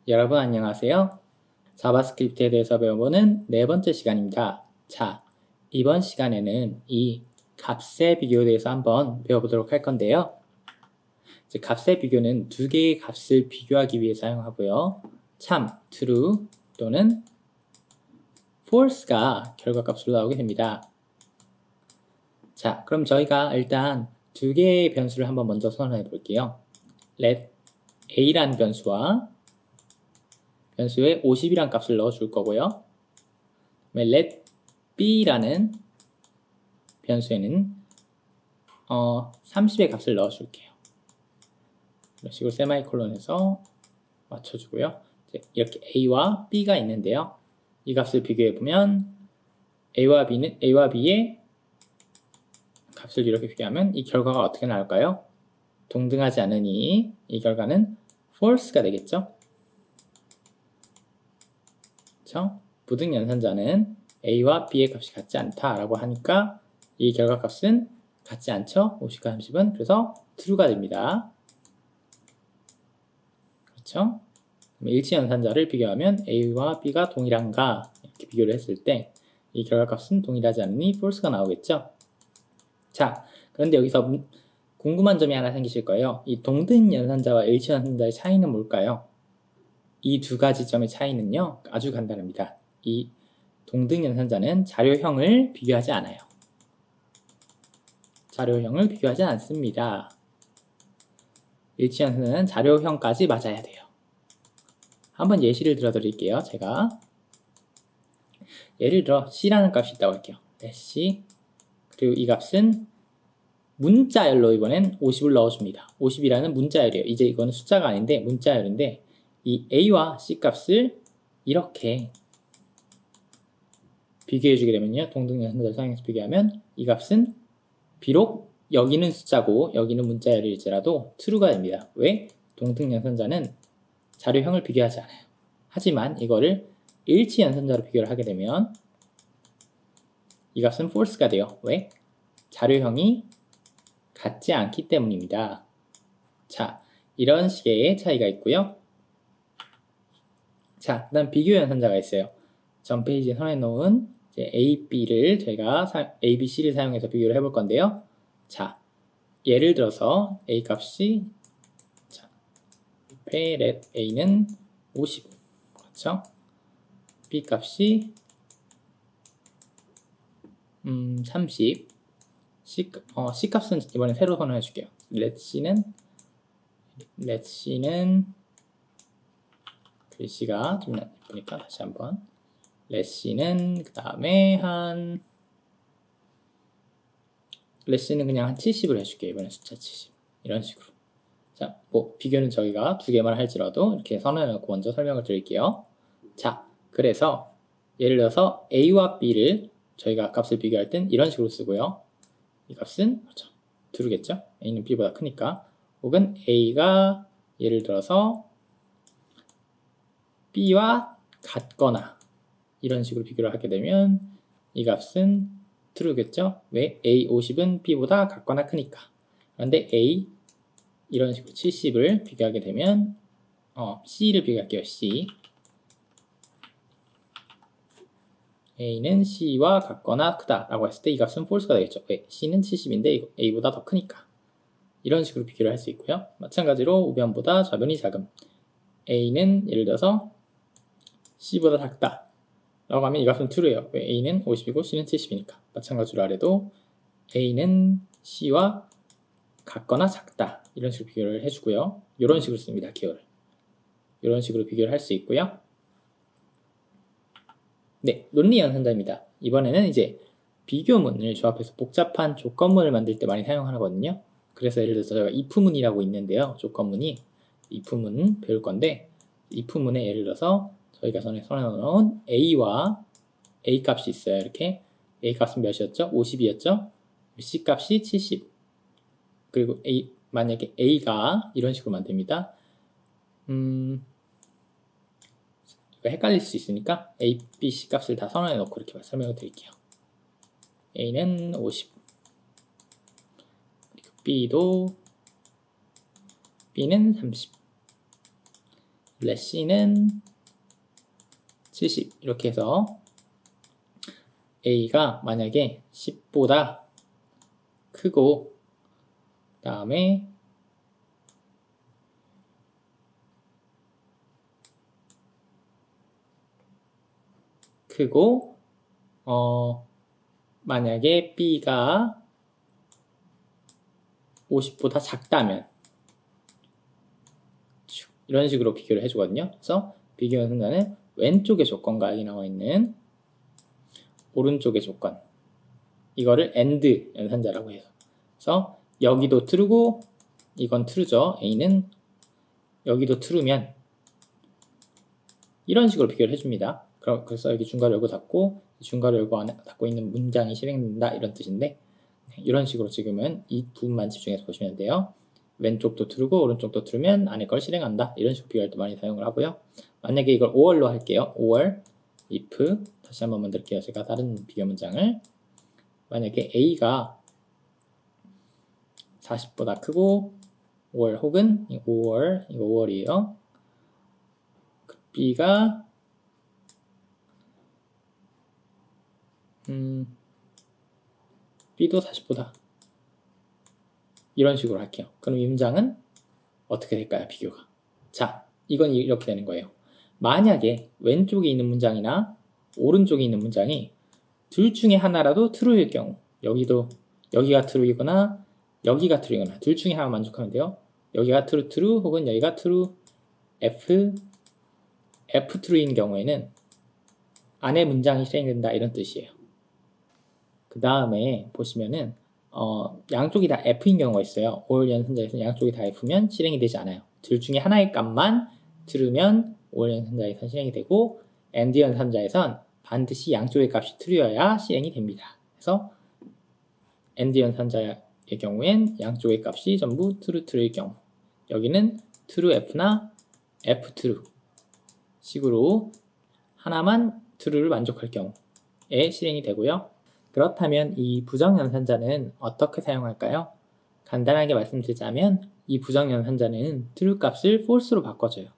여러분 안녕하세요. 자바스크립트에 대해서 배워보는 네 번째 시간입니다. 자, 이번 시간에는 이 값의 비교에 대해서 한번 배워보도록 할 건데요. 이제 값의 비교는 두 개의 값을 비교하기 위해 사용하고요. 참, true 또는 false가 결과값으로 나오게 됩니다. 자, 그럼 저희가 일단 두 개의 변수를 한번 먼저 선언해 볼게요. let a라는 변수에 50이란 값을 넣어줄 거고요. let b라는 변수에는 30의 값을 넣어줄게요. 이런 식으로 세마이콜론에서 맞춰주고요. 이렇게 a와 b가 있는데요. 이 값을 비교해보면 a와 b의 값을 이렇게 비교하면 이 결과가 어떻게 나올까요? 동등하지 않으니 이 결과는 false가 되겠죠? 그렇죠? 부등 연산자는 a와 b의 값이 같지 않다라고 하니까 이 결과값은 같지 않죠? 50과 30은. 그래서 true가 됩니다. 그렇죠? 일치 연산자를 비교하면 a와 b가 동일한가 이렇게 비교를 했을 때 이 결과값은 동일하지 않으니 false가 나오겠죠? 자, 그런데 여기서 궁금한 점이 하나 생기실 거예요. 이 동등 연산자와 일치 연산자의 차이는 뭘까요? 이 두 가지 점의 차이는요, 아주 간단합니다. 이 동등 연산자는 자료형을 비교하지 않아요. 자료형을 비교하지 않습니다. 일치 연산자는 자료형까지 맞아야 돼요. 한번 예시를 들어 드릴게요. 제가 예를 들어 c라는 값이 있다고 할게요. c 그리고 이 값은 문자열로 이번엔 50을 넣어줍니다. 50이라는 문자열이에요. 이제 이거는 숫자가 아닌데 문자열인데 이 a와 c 값을 이렇게 비교해주게 되면요. 동등연산자를 사용해서 비교하면 이 값은 비록 여기는 숫자고 여기는 문자열일지라도 true가 됩니다. 왜? 동등연산자는 자료형을 비교하지 않아요. 하지만 이거를 일치 연산자로 비교를 하게 되면 이 값은 false가 돼요. 왜? 자료형이 같지 않기 때문입니다. 자, 이런 식의 차이가 있고요. 자, 그 다음 비교 연산자가 있어요. 전 페이지에 선해놓은 A, B를 저희가 A, B, C를 사용해서 비교를 해볼 건데요. 자, 예를 들어서 A 값이 let A는 50 그렇죠? B 값이 30 C 값은 이번에 새로 선언해 줄게요. let C는 글씨가 좀 예쁘니까 다시 한번 let C는 그 다음에 let C는 그냥 한 70을 해줄게요. 이번에 숫자 70 이런 식으로. 자, 뭐 비교는 저희가 두 개만 할지라도 이렇게 선언해놓고 먼저 설명을 드릴게요. 자, 그래서 예를 들어서 A와 B를 저희가 값을 비교할 땐 이런 식으로 쓰고요. 이 값은 그렇죠. true겠죠? A는 B보다 크니까. 혹은 A가 예를 들어서 B와 같거나 이런 식으로 비교를 하게 되면 이 값은 true겠죠? 왜? A 50은 B보다 같거나 크니까. 그런데 A 이런 식으로 70을 비교하게 되면 C를 비교할게요. C A는 C와 같거나 크다 라고 했을 때 이 값은 false가 되겠죠. 왜? C는 70인데 A보다 더 크니까. 이런 식으로 비교를 할 수 있고요. 마찬가지로 우변보다 좌변이 작음. A는 예를 들어서 C보다 작다 라고 하면 이 값은 true예요. 왜? A는 50이고 C는 70이니까. 마찬가지로 아래도 A는 C와 같거나 작다 이런 식으로 비교를 해주고요. 이런 식으로 씁니다. 기호를. 이런 식으로 비교를 할 수 있고요. 네, 논리 연산자입니다. 이번에는 이제 비교문을 조합해서 복잡한 조건문을 만들 때 많이 사용하거든요. 그래서 예를 들어서 저희가 if문이라고 있는데요. 조건문이 if문 배울 건데 if문에 예를 들어서 저희가 전에 선해놓은 a와 a 값이 있어요. 이렇게 a 값은 몇이었죠? 50이었죠? c 값이 70 그리고 만약에 a가 이런 식으로 만듭니다. 헷갈릴 수 있으니까 a, b, c 값을 다 선언해 놓고 이렇게 설명을 드릴게요. a는 50 그리고 b는 30 let C는 70 이렇게 해서 A가 만약에 10보다 크고 그 다음에 크고 만약에 B가 50보다 작다면 이런 식으로 비교를 해주거든요. 그래서 비교 연산자는 왼쪽의 조건과 여기 나와 있는 오른쪽의 조건 이거를 AND 연산자라고 해요. 그래서 여기도 true고 이건 true죠. A는 여기도 true면 이런 식으로 비교를 해줍니다. 그래서 여기 중괄호 열고 닫고 중괄호 열고 닫고 있는 문장이 실행된다 이런 뜻인데 이런 식으로 지금은 이 부분만 집중해서 보시면 돼요. 왼쪽도 true고 오른쪽도 true면 안에 걸 실행한다 이런 식으로 비교할 때 많이 사용을 하고요. 만약에 이걸 or로 할게요. or if 다시 한번 만들게요. 제가 다른 비교 문장을 만약에 A가 40보다 크고 or 혹은 or 이거 or이에요. B가 B도 40보다 이런 식으로 할게요. 그럼 이 문장은 어떻게 될까요? 비교가. 자, 이건 이렇게 되는 거예요. 만약에 왼쪽에 있는 문장이나 오른쪽에 있는 문장이 둘 중에 하나라도 true일 경우 여기가 true이거나 여기가 true이거나 둘 중에 하나 만족하면 돼요. 여기가 true 혹은 여기가 true F true인 경우에는 안에 문장이 실행된다 이런 뜻이에요. 그 다음에 보시면은 양쪽이 다 F인 경우가 있어요. or 연산자에서는 양쪽이 다 F면 실행이 되지 않아요. 둘 중에 하나의 값만 true면 or 연산자에서는 실행이 되고 AND 연산자에선 반드시 양쪽의 값이 true여야 실행이 됩니다. 그래서 AND 연산자의 경우엔 양쪽의 값이 전부 true일 경우 여기는 true F나 F true 식으로 하나만 true를 만족할 경우에 실행이 되고요. 그렇다면 이 부정연산자는 어떻게 사용할까요? 간단하게 말씀드리자면 이 부정연산자는 true 값을 false로 바꿔줘요.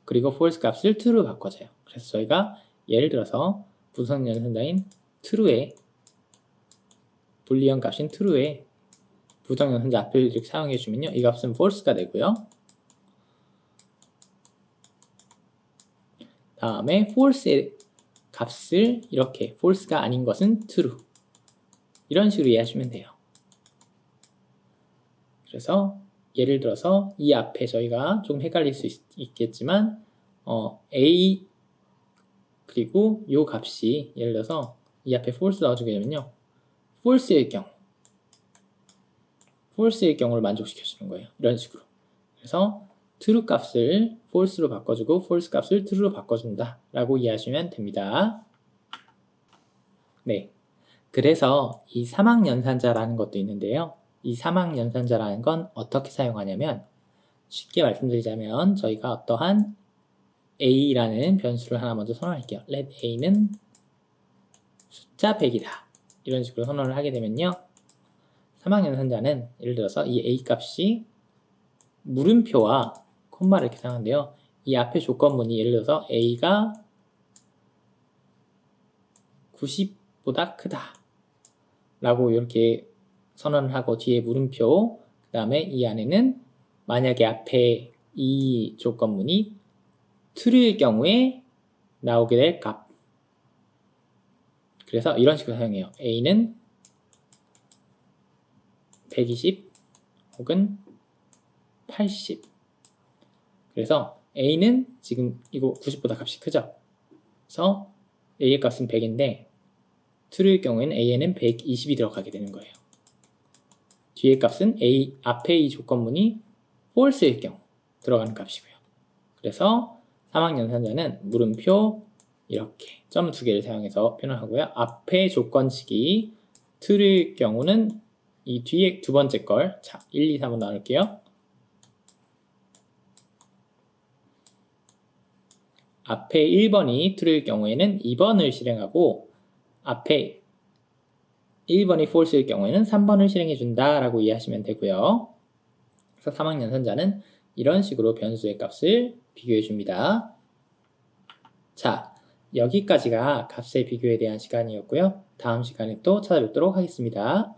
그리고 false 값을 true로 바꿔줘요. 그래서 저희가 예를 들어서 부정연산자인 true에 불리한 값인 true에 부정연산자 앞을 이렇게 사용해주면요. 이 값은 false가 되고요. 다음에 false의 값을 이렇게 false가 아닌 것은 true 이런 식으로 이해하시면 돼요. 그래서 예를 들어서 이 앞에 저희가 좀 헷갈릴 수 있겠지만 A 그리고 이 값이 예를 들어서 이 앞에 false 넣어주게 되면요. false일 경우를 만족시켜주는 거예요. 이런 식으로. 그래서 true 값을 false로 바꿔주고 false 값을 true로 바꿔준다 라고 이해하시면 됩니다. 네. 그래서 이 사막연산자라는 것도 있는데요. 이 사막연산자라는 건 어떻게 사용하냐면 쉽게 말씀드리자면 저희가 어떠한 A라는 변수를 하나 먼저 선언할게요. let A는 숫자 100이다. 이런 식으로 선언을 하게 되면요. 사막연산자는 예를 들어서 이 A 값이 물음표와 콤마를 이렇게 사용하는데요. 이 앞에 조건문이 예를 들어서 A가 90보다 크다 라고 이렇게 선언을 하고 뒤에 물음표 그 다음에 이 안에는 만약에 앞에 이 조건문이 true일 경우에 나오게 될 값 그래서 이런 식으로 사용해요. A는 120 혹은 80 그래서 A는 지금 이거 90보다 값이 크죠? 그래서 A의 값은 100인데 true일 경우에는 A에는 120이 들어가게 되는 거예요. 뒤의 값은 앞에 이 조건문이 false일 경우 들어가는 값이고요. 그래서 사막연산자는 물음표 이렇게 점 2개를 사용해서 표현하고요. 앞에 조건식이 true일 경우는 이 뒤에 두 번째 걸, 자, 1, 2, 3으로 나눌게요. 앞에 1번이 true일 경우에는 2번을 실행하고 앞에 1번이 false일 경우에는 3번을 실행해준다 라고 이해하시면 되고요. 그래서 사막연산자는 이런 식으로 변수의 값을 비교해 줍니다. 자, 여기까지가 값의 비교에 대한 시간이었고요. 다음 시간에 또 찾아뵙도록 하겠습니다.